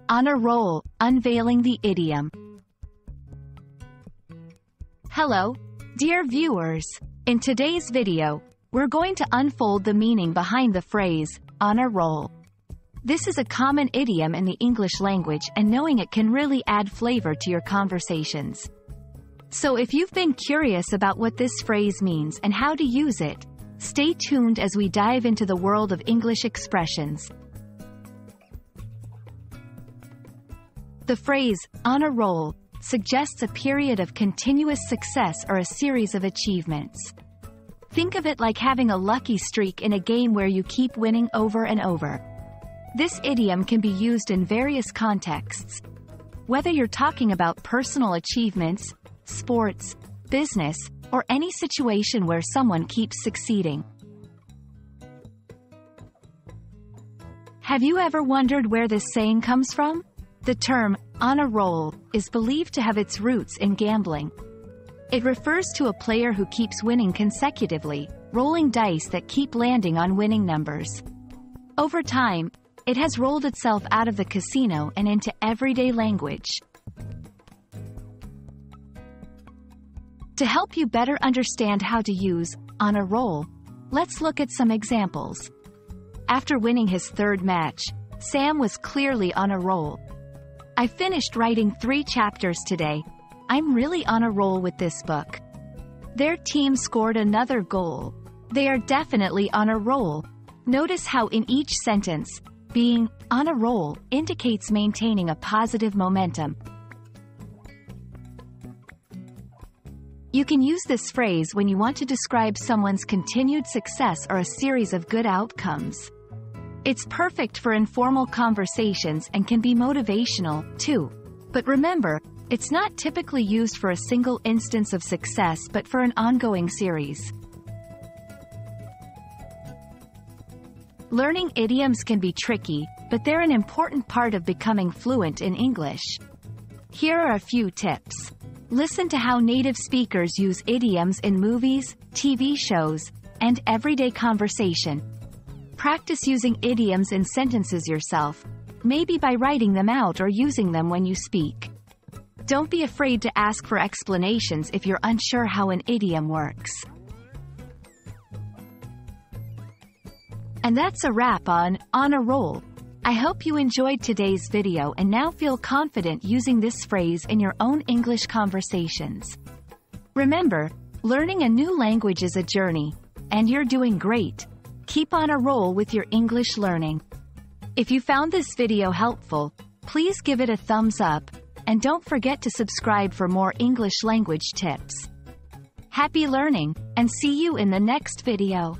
On a roll, unveiling the idiom. Hello, dear viewers. In today's video, we're going to unfold the meaning behind the phrase, on a roll. This is a common idiom in the English language, and knowing it can really add flavor to your conversations. So if you've been curious about what this phrase means and how to use it, stay tuned as we dive into the world of English expressions. The phrase, on a roll, suggests a period of continuous success or a series of achievements. Think of it like having a lucky streak in a game where you keep winning over and over. This idiom can be used in various contexts. Whether you're talking about personal achievements, sports, business, or any situation where someone keeps succeeding. Have you ever wondered where this saying comes from? The term, on a roll, is believed to have its roots in gambling. It refers to a player who keeps winning consecutively, rolling dice that keep landing on winning numbers. Over time, it has rolled itself out of the casino and into everyday language. To help you better understand how to use on a roll, let's look at some examples. After winning his third match, Sam was clearly on a roll. I finished writing 3 chapters today. I'm really on a roll with this book. Their team scored another goal. They are definitely on a roll. Notice how in each sentence, being on a roll indicates maintaining a positive momentum. You can use this phrase when you want to describe someone's continued success or a series of good outcomes. It's perfect for informal conversations and can be motivational, too. But remember, it's not typically used for a single instance of success but for an ongoing series. Learning idioms can be tricky, but they're an important part of becoming fluent in English. Here are a few tips. Listen to how native speakers use idioms in movies, TV shows, and everyday conversation. Practice using idioms in sentences yourself, maybe by writing them out or using them when you speak. Don't be afraid to ask for explanations if you're unsure how an idiom works. And that's a wrap on a roll. I hope you enjoyed today's video and now feel confident using this phrase in your own English conversations. Remember, learning a new language is a journey, and you're doing great. Keep on a roll with your English learning. If you found this video helpful, please give it a thumbs up, and don't forget to subscribe for more English language tips. Happy learning, and see you in the next video.